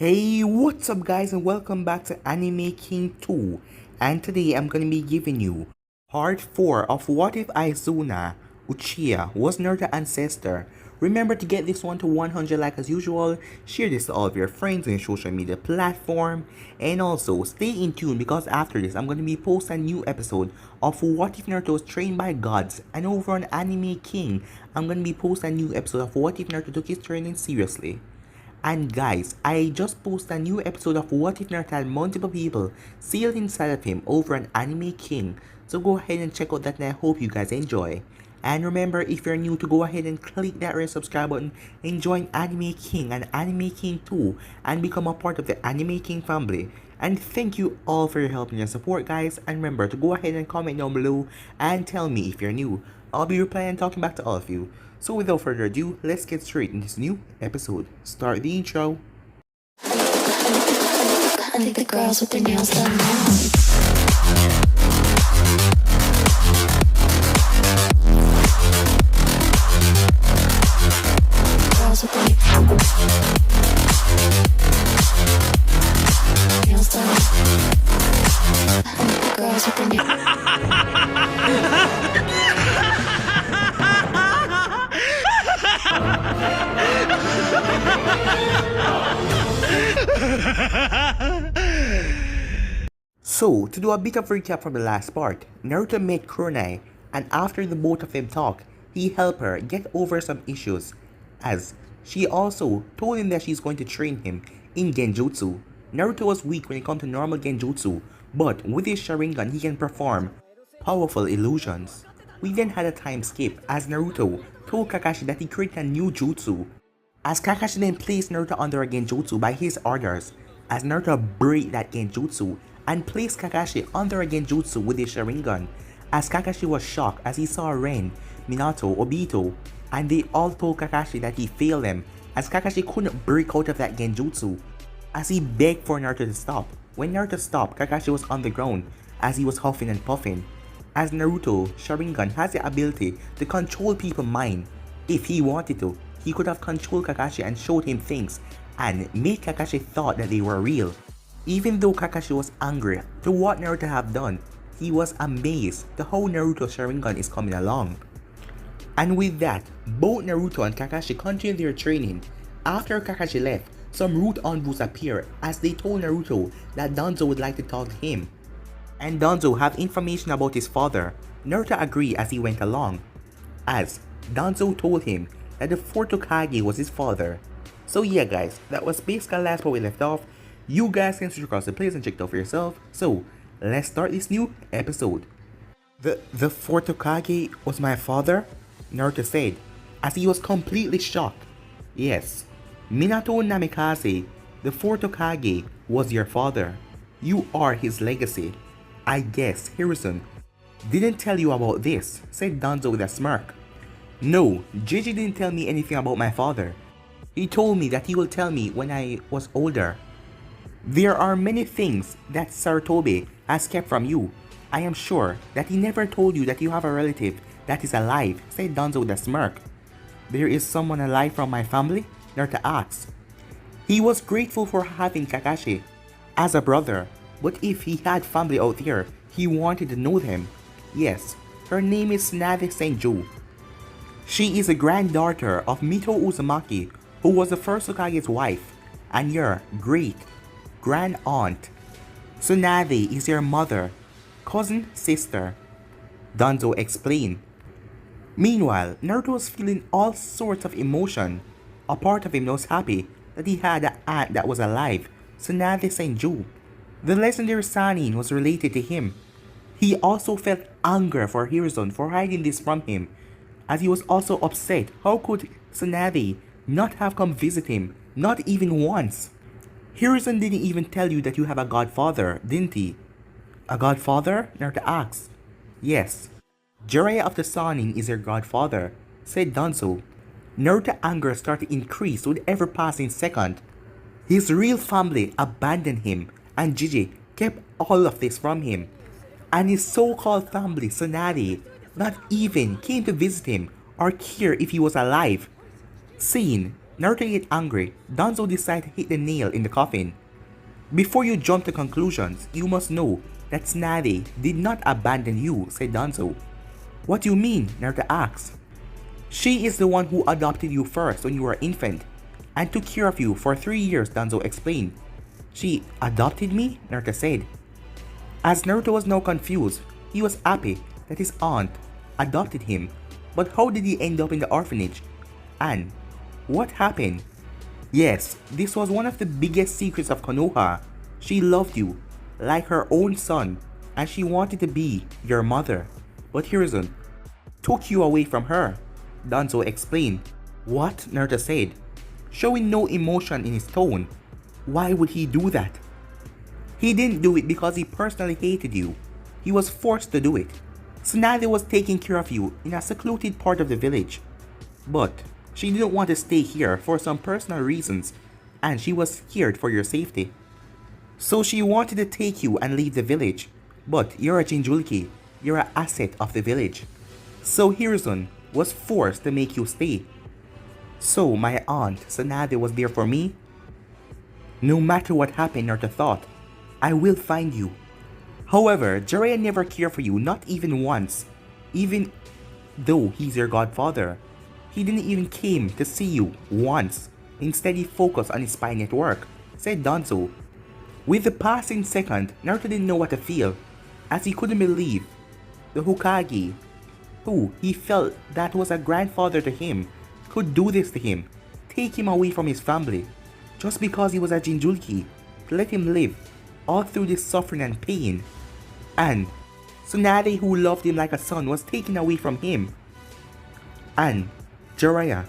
Hey, what's up guys and welcome back to Anime King 2, and today I'm gonna be giving you part 4 of What If Izuna Uchiha was Naruto Ancestor. Remember to get this one to 100 like as usual, share this to all of your friends on your social media platform, and also stay in tune because after this I'm gonna be posting a new episode of What If Naruto was trained by gods, and over on Anime King I'm gonna be posting a new episode of What If Naruto took his training seriously. And guys, I just posted a new episode of What If Naruto had multiple people sealed inside of him over an Anime King. So go ahead and check out that and I hope you guys enjoy. And remember, if you're new, to go ahead and click that red subscribe button and join Anime King and Anime King 2 and become a part of the Anime King family. And thank you all for your help and your support guys, and remember to go ahead and comment down below and tell me if you're new. I'll be replying and talking back to all of you. So without further ado, let's get straight into this new episode. Start the intro. I think the girls with their nails done now. Girls with their nails done. I think the girls with their So, to do a bit of recap from the last part, Naruto met Kurenai, and after the both of them talk, he helped her get over some issues, as she also told him that she's going to train him in Genjutsu. Naruto was weak when it comes to normal Genjutsu, but with his Sharingan he can perform powerful illusions. We then had a time skip as Naruto told Kakashi that he created a new jutsu, as Kakashi then placed Naruto under a Genjutsu by his orders, as Naruto break that Genjutsu and placed Kakashi under a Genjutsu with his Sharingan, as Kakashi was shocked as he saw Ren, Minato, Obito, and they all told Kakashi that he failed them as Kakashi couldn't break out of that Genjutsu, as he begged for Naruto to stop. When Naruto stopped, Kakashi was on the ground as he was huffing and puffing, as Naruto Sharingan has the ability to control people's mind. If he wanted to, he could have controlled Kakashi and showed him things and made Kakashi thought that they were real. Even though Kakashi was angry to what Naruto have done, he was amazed to how Naruto Sharingan is coming along. And with that, both Naruto and Kakashi continued their training. After Kakashi left, some root envoys appeared as they told Naruto that Danzo would like to talk to him, and Danzo have information about his father. Naruto agreed as he went along, as Danzo told him that the 4th Hokage was his father. So yeah guys, that was basically the last part we left off. You guys can switch across the place and check it out for yourself. So let's start this new episode. The 4th Hokage was my father? Naruto said, as he was completely shocked. Yes, Minato Namikaze, the 4th Hokage, was your father. You are his legacy. I guess Hiruzen didn't tell you about this, said Danzo with a smirk. No, Gigi didn't tell me anything about my father. He told me that he will tell me when I was older. There are many things that Sarutobi has kept from you. I am sure that he never told you that you have a relative that is alive, said Danzo with a smirk. There is someone alive from my family? Naruto asked. He was grateful for having Kakashi as a brother, but if he had family out there, he wanted to know them. Yes, her name is Tsunade Senju. She is a granddaughter of Mito Uzumaki, who was the 1st Hokage's wife, and your great-grand aunt. Tsunade is your mother, cousin, sister, Danzo explained. Meanwhile, Naruto was feeling all sorts of emotion. A part of him was happy that he had an aunt that was alive, Tsunade Senju. The legendary Sannin was related to him. He also felt anger for Hiruzen for hiding this from him, as he was also upset. How could Tsunade not have come visit him, not even once? Hiruzen didn't even tell you that you have a godfather, didn't he? A godfather? Naruto asked. Yes, Jiraiya of the Sannin is your godfather, said Danzo. Naruto's anger started to increase with every passing second. His real family abandoned him, and Gigi kept all of this from him. And his so-called family, Tsunade, not even came to visit him or care if he was alive. Seeing Naruto get angry. Danzo decides to hit the nail in the coffin. Before you jump to conclusions, you must know that Tsunade did not abandon you, said Danzo. What do you mean? Naruto asks. She is the one who adopted you first when you were an infant and took care of you for 3 years, Danzo explained. She adopted me? Naruto said. As Naruto was now confused, he was happy that his aunt adopted him, but how did he end up in the orphanage? And what happened? Yes, this was one of the biggest secrets of Konoha. She loved you, like her own son, and she wanted to be your mother. But Hiruzen took you away from her, Danzo explained. What? Naruto said, showing no emotion in his tone. Why would he do that? He didn't do it because he personally hated you. He was forced to do it. Tsunade was taking care of you in a secluded part of the village. But she didn't want to stay here for some personal reasons, and she was scared for your safety. So she wanted to take you and leave the village. But you're a Jinchuriki. You're an asset of the village. So Hiruzen was forced to make you stay. So my aunt Tsunade was there for me? No matter what happened, Naruto thought, I will find you. However, Jiraiya never cared for you, not even once. Even though he's your godfather. He didn't even came to see you once. Instead, he focused on his spy network, said Danzo. With the passing second, Naruto didn't know what to feel, as he couldn't believe the Hokage, who he felt that was a grandfather to him, could do this to him, take him away from his family, just because he was a Jinchuriki, to let him live all through this suffering and pain. And Tsunade, who loved him like a son, was taken away from him. And Jiraiya,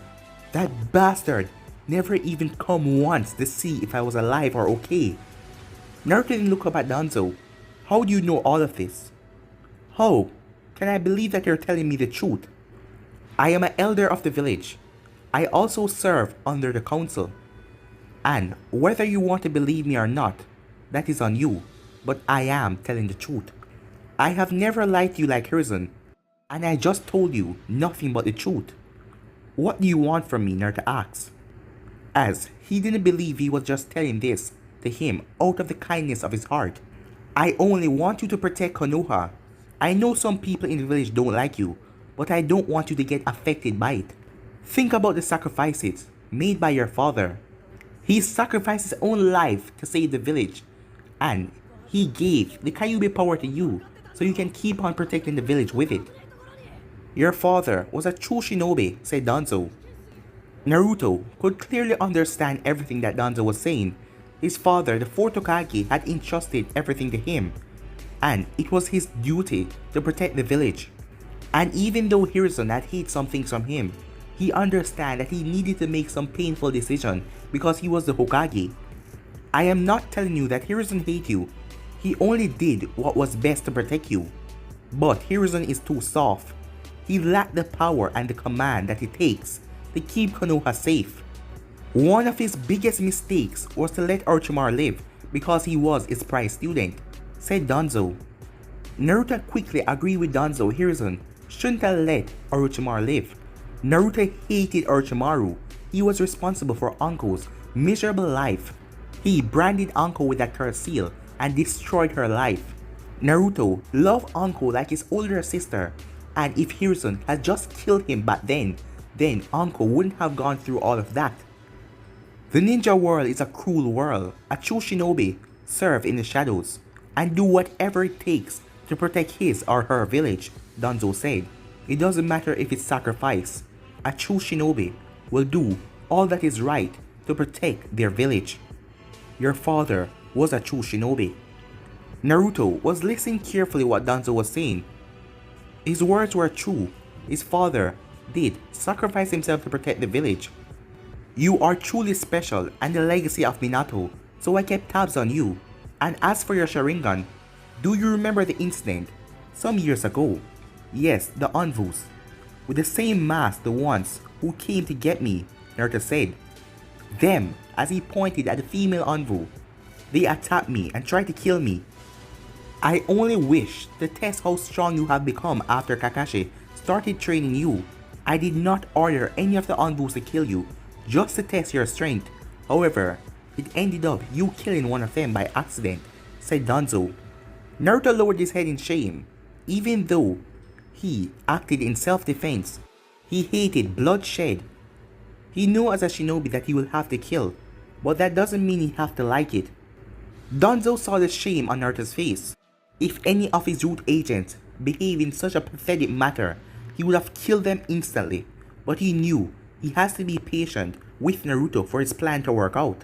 that bastard, never even come once to see if I was alive or okay. Naruto didn't look up at Danzo. How do you know all of this? How can I believe that you're telling me the truth? I am an elder of the village. I also serve under the council. And whether you want to believe me or not, that is on you, but I am telling the truth. I have never lied to you like Hiruzen, and I just told you nothing but the truth. What do you want from me? Naruto asks, as he didn't believe he was just telling this to him out of the kindness of his heart. I only want you to protect Konoha. I know some people in the village don't like you, but I don't want you to get affected by it. Think about the sacrifices made by your father. He sacrificed his own life to save the village, and he gave the Kyuubi power to you so you can keep on protecting the village with it. Your father was a true shinobi, said Danzo. Naruto could clearly understand everything that Danzo was saying. His father, the fourth Hokage, had entrusted everything to him, and it was his duty to protect the village. And even though Hiruzen had hid some things from him, he understood that he needed to make some painful decision because he was the Hokage. I am not telling you that Hiruzen hates you. He only did what was best to protect you. But Hiruzen is too soft. He lacked the power and the command that it takes to keep Konoha safe. One of his biggest mistakes was to let Orochimaru live because he was his prized student, said Danzo. Naruto quickly agreed with Danzo. Hiruzen shouldn't have let Orochimaru live. Naruto hated Orochimaru. He was responsible for Anko's miserable life. He branded Anko with that curse seal and destroyed her life. Naruto loved Anko like his older sister, and if Hiruzen had just killed him back then Anko wouldn't have gone through all of that. The ninja world is a cruel world. A true shinobi serve in the shadows and do whatever it takes to protect his or her village, Danzo said. It doesn't matter if it's sacrifice. A true shinobi will do all that is right to protect their village. Your father was a true shinobi. Naruto was listening carefully what Danzo was saying. His words were true. His father did sacrifice himself to protect the village. You are truly special and the legacy of Minato, so I kept tabs on you. And as for your Sharingan, do you remember the incident some years ago? Yes, the Anvus. With the same mask the ones who came to get me, Naruto said. Them, as he pointed at the female Anvu. They attacked me and tried to kill me. I only wish to test how strong you have become after Kakashi started training you. I did not order any of the Anvus to kill you, just to test your strength. However, it ended up you killing one of them by accident, said Danzo. Naruto lowered his head in shame. Even though he acted in self-defense, he hated bloodshed. He knew as a shinobi that he will have to kill, but that doesn't mean he have to like it. Danzo saw the shame on Naruto's face. If any of his root agents behaved in such a pathetic manner, he would have killed them instantly, but he knew he has to be patient with Naruto for his plan to work out.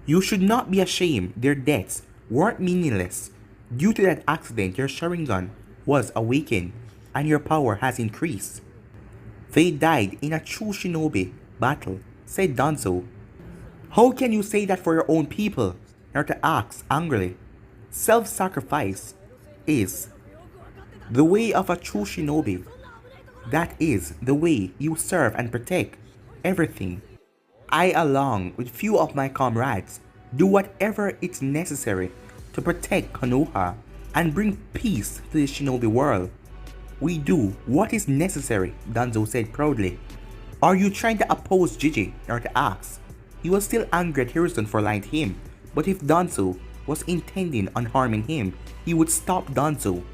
You should not be ashamed their deaths weren't meaningless. Due to that accident, your Sharingan was awakened and your power has increased. They died in a true shinobi battle, said Danzo. How can you say that for your own people? Naruto asked angrily. Self-sacrifice is the way of a true shinobi. That is the way you serve and protect everything. I, along with few of my comrades, do whatever is necessary to protect Konoha and bring peace to the shinobi world. We do what is necessary, Danzo said proudly. Are you trying to oppose Gigi? Naruto asked. He was still angry at Hiruzen for lying to him, but if Danzo was intending on harming him, he would stop Danzo.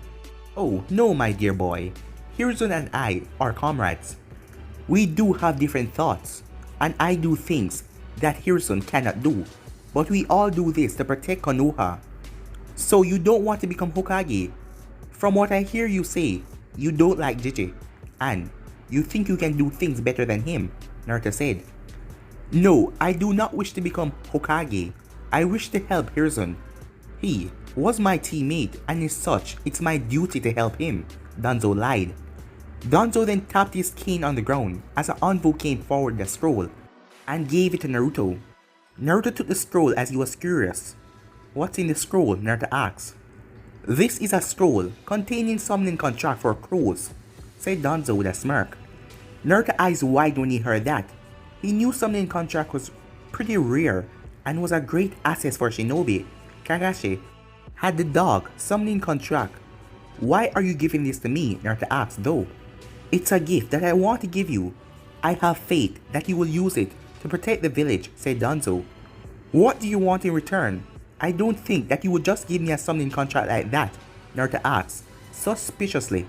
Oh no, my dear boy. Hiruzen and I are comrades. We do have different thoughts, and I do things that Hiruzen cannot do, but we all do this to protect Konoha. So you don't want to become Hokage? From what I hear you say, you don't like Gigi, and you think you can do things better than him, Naruto said. No, I do not wish to become Hokage. I wish to help Hiruzen. He was my teammate, and as such, it's my duty to help him, Danzo lied. Danzo then tapped his cane on the ground as an envoy came forward with a scroll and gave it to Naruto. Naruto took the scroll as he was curious. What's in the scroll? Naruto asked. This is a scroll containing summoning contract for crows, said Danzo with a smirk. Naruto's eyes wide when he heard that. He knew summoning contract was pretty rare and was a great asset for shinobi. Kakashi had the dog summoning contract. Why are you giving this to me? Naruto asked though. It's a gift that I want to give you. I have faith that you will use it to protect the village, said Danzo. What do you want in return? I don't think that you would just give me a summoning contract like that, Naruto asked, suspiciously.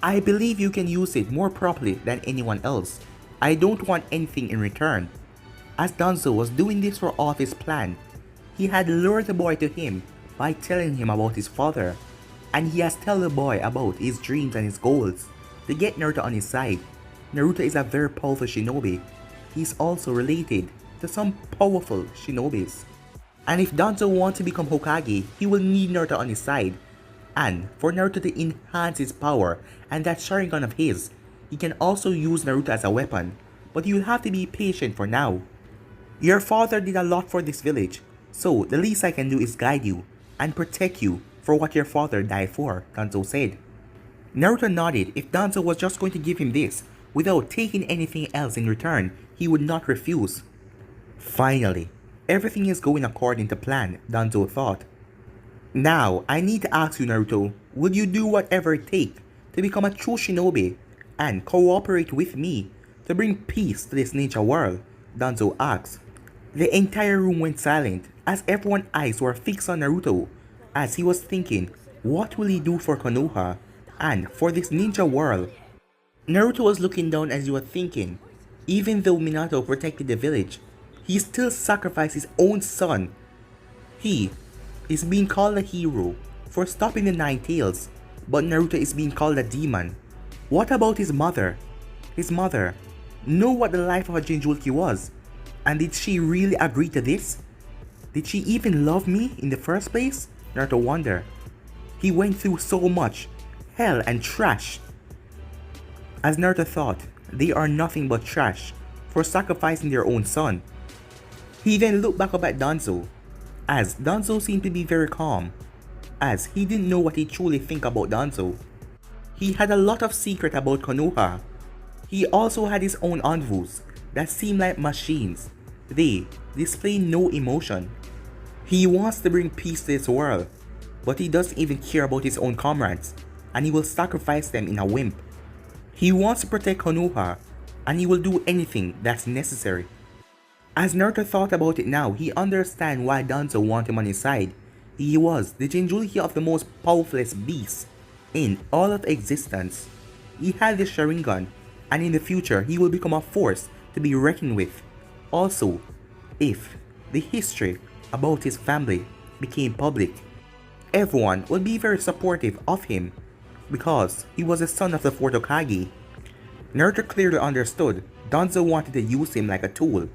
I believe you can use it more properly than anyone else. I don't want anything in return. As Danzo was doing this for all of his plan, he had lured the boy to him by telling him about his father, and he has told the boy about his dreams and his goals to get Naruto on his side. Naruto is a very powerful shinobi. He is also related to some powerful shinobis. And if Danzo wants to become Hokage, he will need Naruto on his side. And for Naruto to enhance his power and that Sharingan of his, he can also use Naruto as a weapon, but you'll have to be patient for now. Your father did a lot for this village, so the least I can do is guide you and protect you for what your father died for, Danzo said. Naruto nodded. If Danzo was just going to give him this without taking anything else in return, he would not refuse. Finally, everything is going according to plan, Danzo thought. Now, I need to ask you, Naruto, will you do whatever it takes to become a true shinobi and cooperate with me to bring peace to this ninja world? Danzo asked. The entire room went silent as everyone's eyes were fixed on Naruto as he was thinking, what will he do for Konoha and for this ninja world? Naruto was looking down as he was thinking, even though Minato protected the village, he still sacrificed his own son. He is being called a hero for stopping the Nine Tails, but Naruto is being called a demon. What about his mother? His mother knew what the life of a Jinchuriki was, and did she really agree to this? Did she even love me in the first place? Naruto wondered. He went through so much hell and trash. As Naruto thought, they are nothing but trash for sacrificing their own son. He then looked back up at Danzo, as Danzo seemed to be very calm, as he didn't know what he truly think about Danzo. He had a lot of secret about Konoha. He also had his own envoys that seemed like machines. They display no emotion. He wants to bring peace to this world, but he doesn't even care about his own comrades, and he will sacrifice them in a whim. He wants to protect Konoha, and he will do anything that's necessary As Naruto thought about it now, he understand why Danzo wanted him on his side. He was the Jinchuriki of the most powerful beast in all of existence. He had the Sharingan, and in the future he will become a force to be reckoned with. Also, if the history about his family became public, everyone will be very supportive of him because he was the son of the fourth Hokage. Naruto clearly understood Danzo wanted to use him like a tool.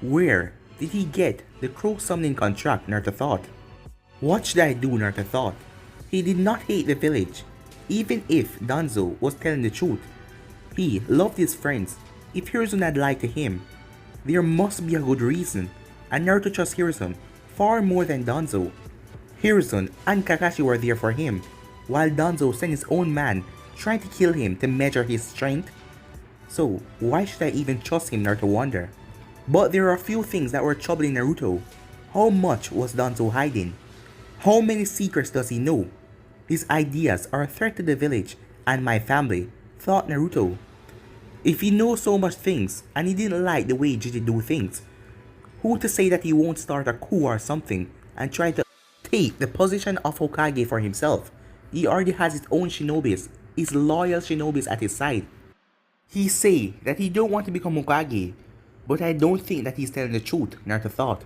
Where did he get the crow summoning contract, Naruto thought. What should I do, Naruto thought. He did not hate the village, even if Danzo was telling the truth. He loved his friends. If Hiruzen had lied to him, there must be a good reason, and Naruto trusts Hiruzen far more than Danzo. Hiruzen and Kakashi were there for him, while Danzo sent his own man trying to kill him to measure his strength. So why should I even trust him, Naruto wondered. But there are a few things that were troubling Naruto. How much was Danzo hiding? How many secrets does he know? His ideas are a threat to the village and my family, thought Naruto. If he knows so much things and he didn't like the way Gigi do things, who to say that he won't start a coup or something and try to take the position of Hokage for himself? He already has his own shinobis, his loyal shinobis at his side. He say that he don't want to become Hokage, but I don't think that he's telling the truth, Naruto thought.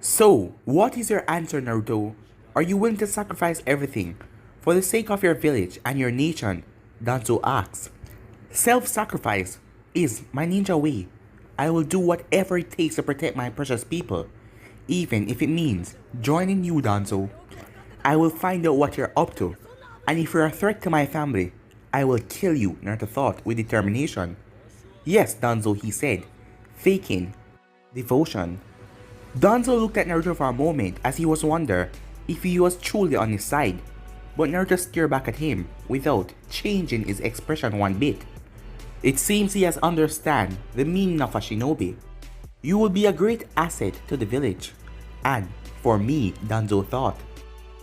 So, what is your answer, Naruto? Are you willing to sacrifice everything for the sake of your village and your nation? Danzo asks. Self-sacrifice is my ninja way. I will do whatever it takes to protect my precious people, even if it means joining you, Danzo. I will find out what you're up to, and if you're a threat to my family, I will kill you, Naruto thought with determination. Yes, Danzo, he said, faking devotion. Danzo looked at Naruto for a moment as he was wondering if he was truly on his side, but Naruto stared back at him without changing his expression one bit. It seems he has understand the meaning of a shinobi. You will be a great asset to the village. And for me, Danzo thought.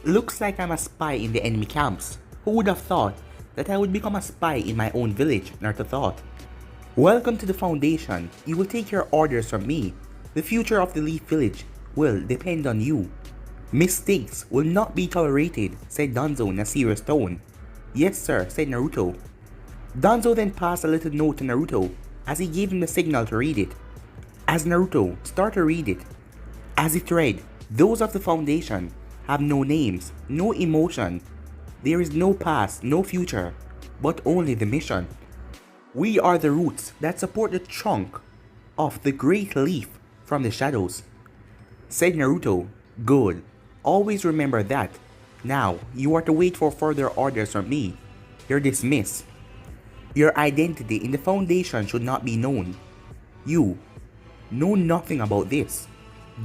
Looks like I'm a spy in the enemy camps. Who would have thought that I would become a spy in my own village, Naruto thought. Welcome to the Foundation. You will take your orders from me. The future of the Leaf Village will depend on you. Mistakes will not be tolerated, said Danzo in a serious tone. Yes sir, said Naruto. Danzo then passed a little note to Naruto as he gave him the signal to read it. As Naruto started to read it, as it read, those of the Foundation have no names, no emotion. There is no past, no future, but only the mission. We are the roots that support the trunk of the great leaf from the shadows. Said Naruto, good. Always remember that. Now, you are to wait for further orders from me. You're dismissed. Your identity in the Foundation should not be known. You know nothing about this.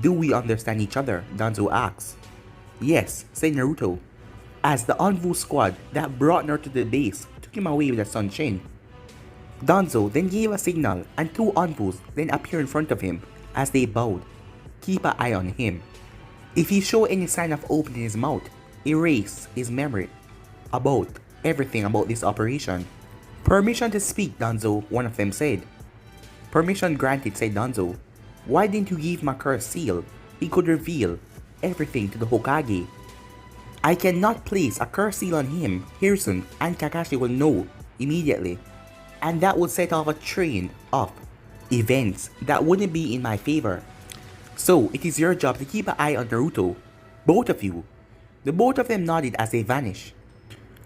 Do we understand each other? Danzo asks. Yes, said Naruto, as the Anvu squad that brought Naruto to the base took him away with a Sunshin. Danzo then gave a signal and two Anvus then appeared in front of him as they bowed. Keep an eye on him. If he show any sign of opening his mouth, erase his memory about everything about this operation. Permission to speak, Danzo, one of them said. Permission granted, said Danzo. Why didn't you give him a cursed seal? He could reveal everything to the Hokage. I cannot place a cursed seal on him. Hiruzen and Kakashi will know immediately, and that would set off a train of events that wouldn't be in my favor. So it is your job to keep an eye on Naruto. Both of you. The both of them nodded as they vanished.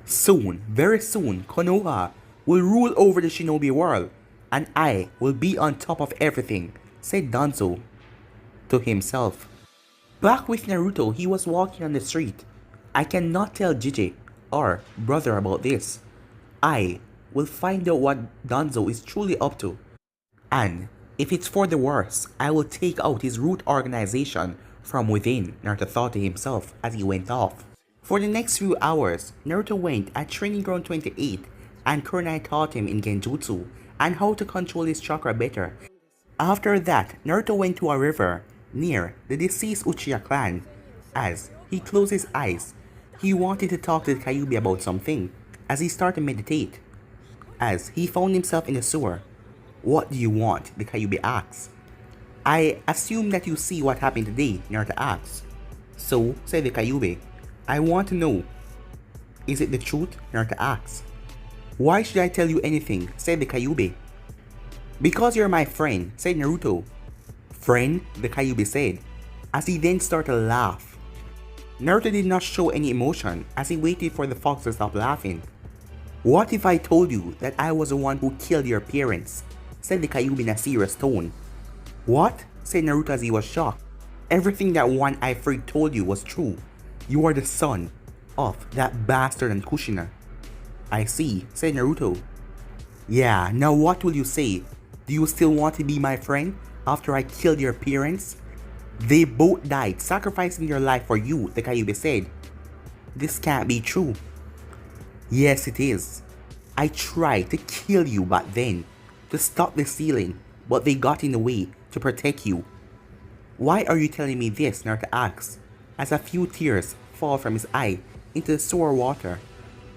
Soon, very soon, Konoha will rule over the shinobi world, and I will be on top of everything, said Danzo to himself. Back with Naruto, he was walking on the street. I cannot tell Gigi or brother about this. I will find out what Danzo is truly up to. And if it's for the worse, I will take out his root organization from within, Naruto thought to himself as he went off. For the next few hours, Naruto went at Training Ground 28 and Kurenai taught him in Genjutsu and how to control his chakra better. After that, Naruto went to a river near the deceased Uchiha clan. As he closed his eyes, he wanted to talk to the Kyuubi about something as he started to meditate. As he found himself in the sewer. What do you want? The Kyuubi asked. I assume that you see what happened today, Naruto asks. So, said the Kyuubi, I want to know. Is it the truth? Naruto asks. Why should I tell you anything? Said the Kyuubi. Because you're my friend, said Naruto. Friend? The Kyuubi said, as he then started to laugh. Naruto did not show any emotion as he waited for the fox to stop laughing. What if I told you that I was the one who killed your parents? Said the Kyuubi in a serious tone. What? Said Naruto as he was shocked. Everything that One-Eye Freak told you was true. You are the son of that bastard and Kushina. I see, said Naruto. Yeah, now what will you say? Do you still want to be my friend after I killed your parents? They both died sacrificing their life for you, the Kyuubi said. This can't be true. Yes, it is. I tried to kill you back then, to stop the stealing, but they got in the way to protect you. Why are you telling me this? Naruto asks, as a few tears fall from his eye into the sour water.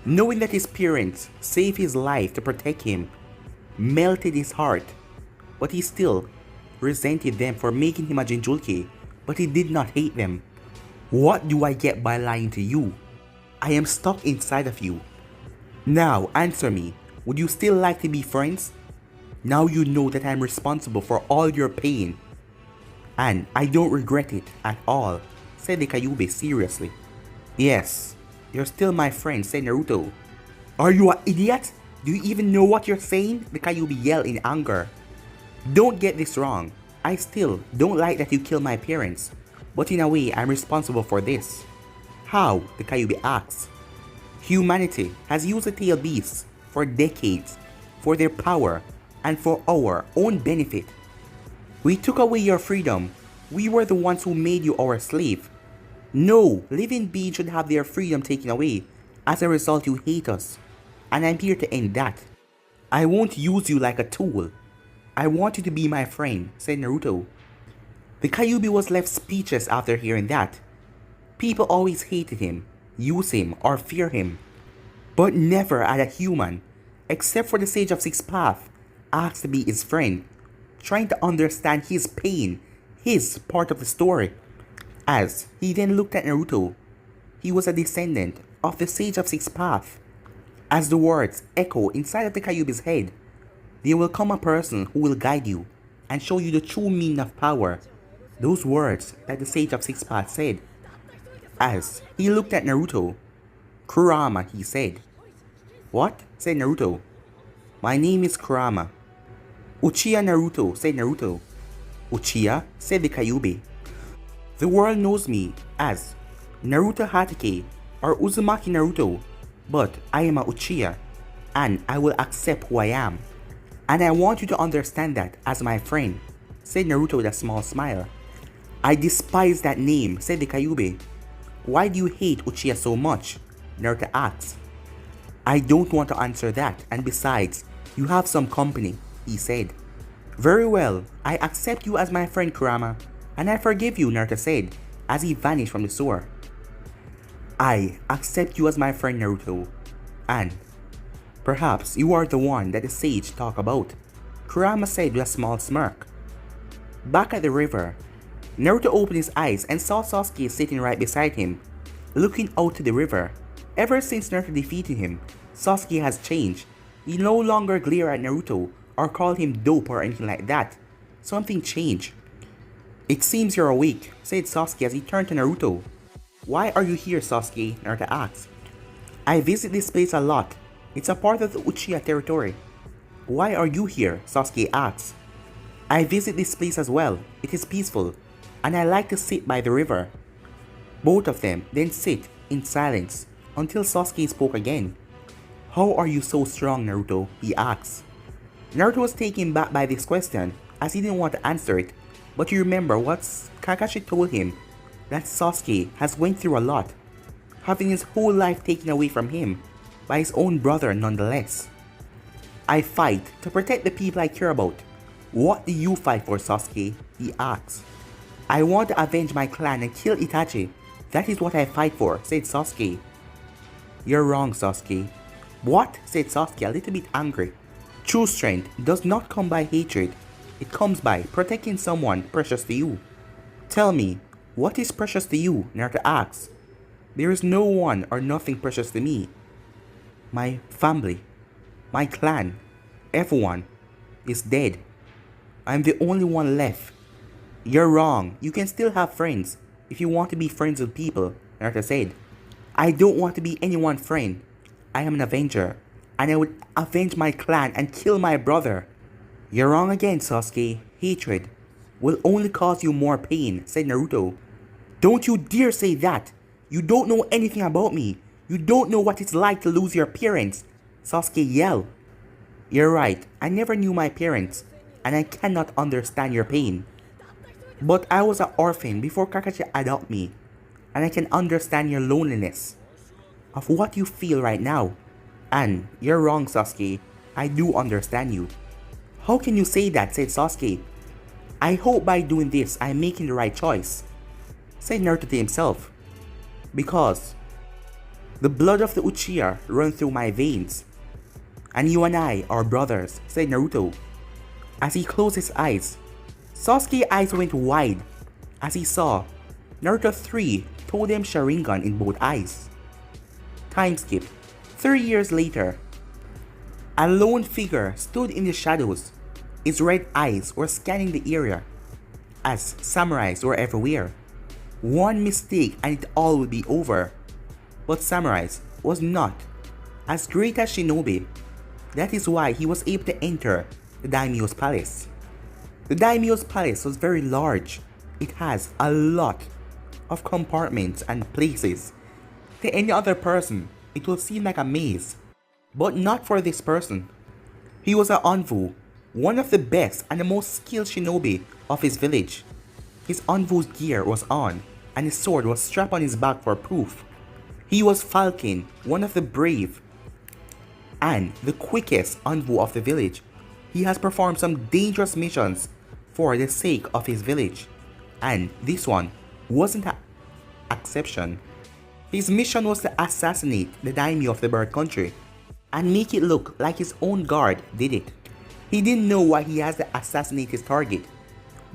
Knowing that his parents saved his life to protect him melted his heart, but he still resented them for making him a Jinchuriki, but he did not hate them. What do I get by lying to you? I am stuck inside of you. Now answer me, would you still like to be friends? Now you know that I am responsible for all your pain. And I don't regret it at all, said the Kyuubi seriously. Yes, you're still my friend, said Naruto. Are you an idiot? Do you even know what you're saying? The Kyuubi yelled in anger. Don't get this wrong. I still don't like that you killed my parents, but in a way I'm responsible for this. How? The Kyuubi asks. Humanity has used the tail beasts for decades, for their power and for our own benefit. We took away your freedom. We were the ones who made you our slave. No living being should have their freedom taken away. As a result, you hate us. And I'm here to end that. I won't use you like a tool. I want you to be my friend, said Naruto. The Kyuubi was left speechless after hearing that. People always hated him, used him, or fear him. But never had a human, except for the Sage of Six Paths, asked to be his friend, trying to understand his pain, his part of the story. As he then looked at Naruto, he was a descendant of the Sage of Six Paths. As the words echo inside of the Kyuubi's head, there will come a person who will guide you and show you the true meaning of power. Those words that the Sage of Six Paths said. As he looked at Naruto, Kurama, he said. What? Said Naruto. My name is Kurama. Uchiha Naruto, said Naruto. Uchiha, said the Kyuubi. The world knows me as Naruto Hatake or Uzumaki Naruto, but I am a Uchiha, and I will accept who I am. And I want you to understand that as my friend, said Naruto with a small smile. I despise that name, said the Kyuubi. Why do you hate Uchiha so much? Naruto asks. I don't want to answer that, and besides, you have some company, he said. Very well, I accept you as my friend, Kurama, and I forgive you, Naruto said, as he vanished from the sewer. I accept you as my friend, Naruto, and perhaps you are the one that the sage talked about, Kurama said with a small smirk. Back at the river, Naruto opened his eyes and saw Sasuke sitting right beside him, looking out to the river. Ever since Naruto defeated him, Sasuke has changed. He no longer glared at Naruto or called him dope or anything like that. Something changed. It seems you're awake, said Sasuke as he turned to Naruto. Why are you here, Sasuke? Naruto asked. I visit this place a lot. It's a part of the Uchiha territory. Why are you here? Sasuke asked. I visit this place as well. It is peaceful, and I like to sit by the river. Both of them then sit in silence until Sasuke spoke again. How are you so strong, Naruto? He asked. Naruto was taken back by this question as he didn't want to answer it, but you remember what Kakashi told him, that Sasuke has went through a lot, having his whole life taken away from him by his own brother nonetheless. I fight to protect the people I care about. What do you fight for, Sasuke? He asked. I want to avenge my clan and kill Itachi. That is what I fight for, said Sasuke. You're wrong, Sasuke. What? Said Sasuke, a little bit angry. True strength does not come by hatred, It comes by protecting someone precious to you. Tell me, what is precious to you? Naruto asks. There is no one or nothing precious to me. My family, my clan, everyone is dead. I'm the only one left. You're wrong. You can still have friends if you want to be friends with people, Naruto said. I don't want to be anyone's friend. I am an avenger, and I would avenge my clan and kill my brother. You're wrong again, Sasuke. Hatred will only cause you more pain, said Naruto. Don't you dare say that. You don't know anything about me. You don't know what it's like to lose your parents, Sasuke yelled. You're right. I never knew my parents, and I cannot understand your pain. But I was an orphan before Kakashi adopted me, and I can understand your loneliness of what you feel right now. And you're wrong, Sasuke. I do understand you. How can you say that? Said Sasuke. I hope by doing this I'm making the right choice, said Naruto to himself. Because the blood of the Uchiha runs through my veins. And you and I are brothers, said Naruto. As he closed his eyes, Sasuke's eyes went wide as he saw Naruto 3 totem Sharingan in both eyes. Time skip. 3 years later, a lone figure stood in the shadows. His red eyes were scanning the area as samurais were everywhere. One mistake and it all would be over. But samurais was not as great as shinobi. That is why he was able to enter the daimyo's palace. The daimyo's palace was very large. It has a lot of compartments and places. To any other person, it will seem like a maze. But not for this person. He was an Anvu, one of the best and the most skilled shinobi of his village. His Anvu's gear was on, and his sword was strapped on his back for proof. He was Falcon, one of the brave and the quickest Anvu of the village. He has performed some dangerous missions for the sake of his village, and this one wasn't an exception. His mission was to assassinate the daimyo of the bird country and make it look like his own guard did it. He didn't know why he has to assassinate his target,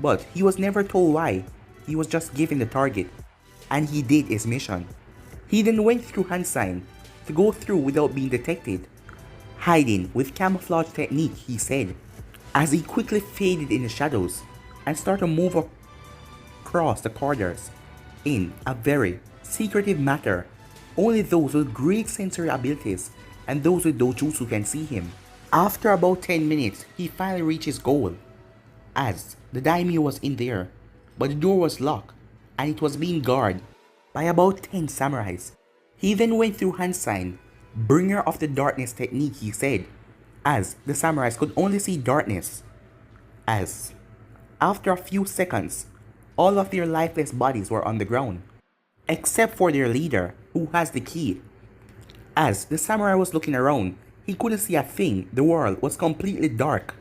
but he was never told why. He was just given the target, and he did his mission. He then went through hand sign to go through without being detected, hiding with camouflage technique, he said, as he quickly faded in the shadows and started to move across the corridors in a very secretive manner. Only those with great sensory abilities and those with dojutsu can see him. After about 10 minutes, he finally reached his goal, as the daimyo was in there, but the door was locked and it was being guarded by about 10 samurais. He then went through hand sign, bringer of the darkness technique, he said, as the samurais could only see darkness. As after a few seconds, all of their lifeless bodies were on the ground, except for their leader, who has the key. As the samurai was looking around, he couldn't see a thing. The world was completely dark.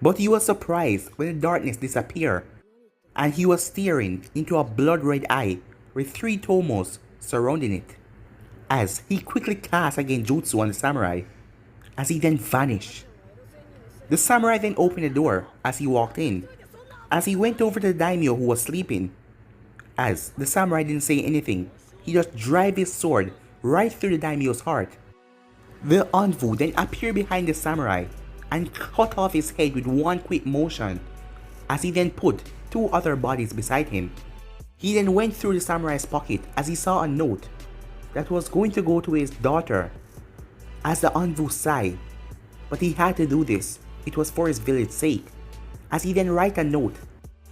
But he was surprised when the darkness disappeared, and he was staring into a blood-red eye with 3 tomos surrounding it. As he quickly cast again jutsu on the samurai, as he then vanished. The samurai then opened the door as he walked in, as he went over to the daimyo who was sleeping. As the samurai didn't say anything, he just drove his sword right through the daimyo's heart. The Anvu then appeared behind the samurai and cut off his head with one quick motion, as he then put 2 other bodies beside him. He then went through the samurai's pocket as he saw a note that was going to go to his daughter. As the Anvu sighed, but he had to do this. It was for his village's sake. As he then write a note,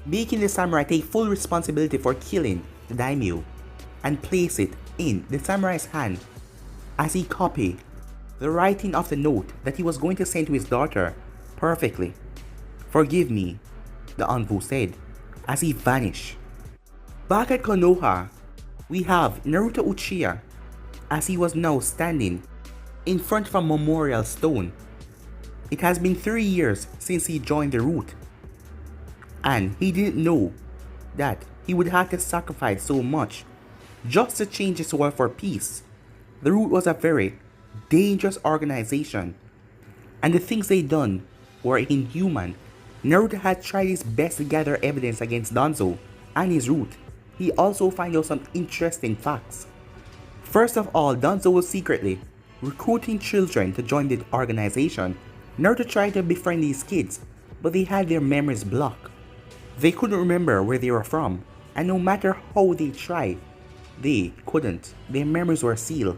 making the samurai take full responsibility for killing the daimyo, and place it in the samurai's hand, as he copied the writing of the note that he was going to send to his daughter perfectly. Forgive me, the Anvu said, as he vanished. Back at Konoha, we have Naruto Uchiha, as he was now standing in front of a memorial stone. It has been 3 years since he joined the route, and he didn't know that he would have to sacrifice so much just to change his world for peace. The route was a very dangerous organization, and the things they done were inhuman. Naruto had tried his best to gather evidence against Danzo and his route. He also found out some interesting facts. First of all, Danzo was secretly recruiting children to join the organization. Naruto tried to befriend these kids, but they had their memories blocked. They couldn't remember where they were from, and no matter how they tried, they couldn't. Their memories were sealed.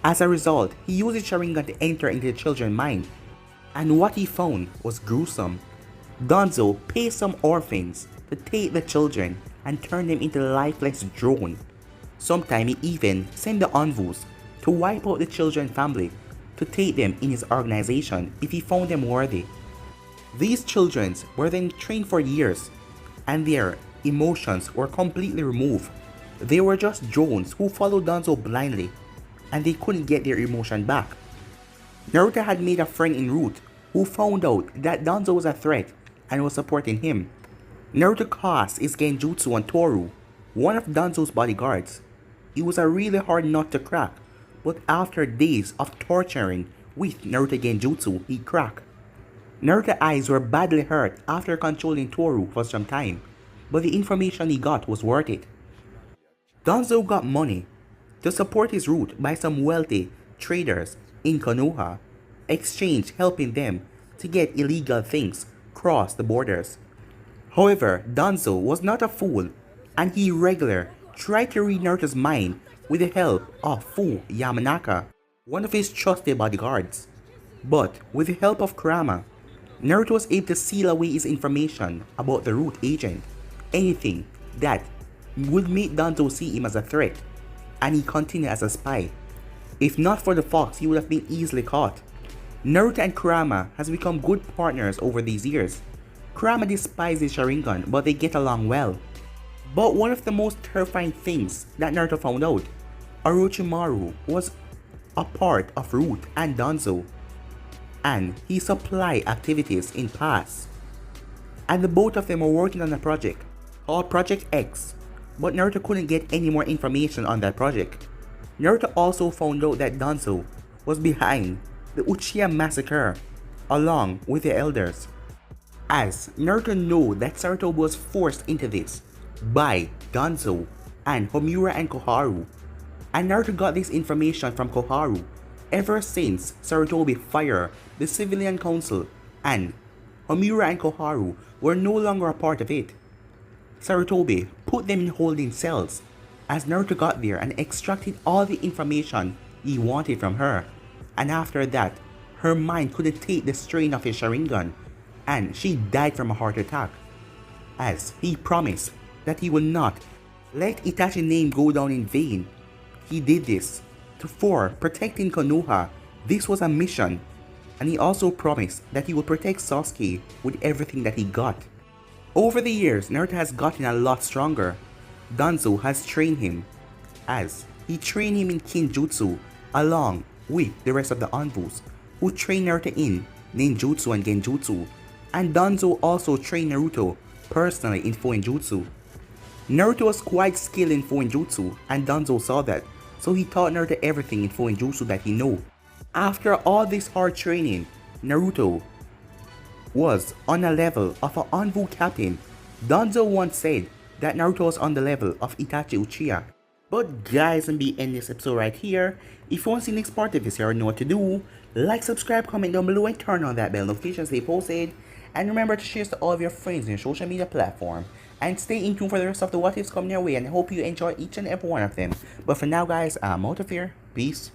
As a result, he used his Sharingan to enter into the children's mind, and what he found was gruesome. Danzo paid some orphans to take the children and turn them into lifeless drones. Sometimes he even sent the envoys to wipe out the children's family to take them in his organization if he found them worthy. These children were then trained for years, and their emotions were completely removed. They were just drones who followed Danzo blindly, and they couldn't get their emotion back. Naruto had made a friend en route who found out that Danzo was a threat and was supporting him. Naruto cast his genjutsu on Toru, one of Danzo's bodyguards. It was a really hard nut to crack, but after days of torturing with Naruto genjutsu, he cracked. Naruto's eyes were badly hurt after controlling Toru for some time, but the information he got was worth it. Danzo got money to support his route by some wealthy traders in Konoha, exchange helping them to get illegal things cross the borders. However, Danzo was not a fool, and he regularly tried to read Naruto's mind with the help of Fu Yamanaka, one of his trusted bodyguards. But with the help of Kurama, Naruto was able to seal away his information about the root agent, anything that would make Danzo see him as a threat, and he continued as a spy. If not for the fox, he would have been easily caught. Naruto and Kurama has become good partners over these years. Kurama despises Sharingan, but they get along well. But one of the most terrifying things that Naruto found out, Orochimaru was a part of Root and Danzo, and he supplied activities in past. And the both of them were working on a project called Project X, but Naruto couldn't get any more information on that project. Naruto also found out that Danzo was behind the Uchiha massacre along with the elders. As Naruto knew that Sarutobi was forced into this by Danzo and Homura and Koharu, and Naruto got this information from Koharu ever since Sarutobi fired the civilian council and Homura and Koharu were no longer a part of it. Sarutobi put them in holding cells as Naruto got there and extracted all the information he wanted from her, and after that, her mind couldn't take the strain of his Sharingan, and she died from a heart attack, as he promised that he will not let Itachi's name go down in vain. He did this for protecting Konoha. This was a mission, and he also promised that he would protect Sasuke with everything that he got. Over the years, Naruto has gotten a lot stronger. Danzo has trained him, as he trained him in Kinjutsu along with the rest of the envoys who trained Naruto in Ninjutsu and Genjutsu, and Danzo also trained Naruto personally in Fuinjutsu. Naruto was quite skilled in Fuinjutsu, and Danzo saw that, so he taught Naruto everything in Fuinjutsu that he knew. After all this hard training, Naruto was on a level of an envoy captain. Danzo once said that Naruto was on the level of Itachi Uchiha. But guys, I'm be end this episode right here. If you want to see the next part of this, you already know what to do. Like, subscribe, comment down below, and turn on that bell notification to stay posted. And remember to share this to all of your friends on your social media platform. And stay in tune for the rest of the what ifs coming your way, and I hope you enjoy each and every one of them. But for now guys, I'm out of here. Peace.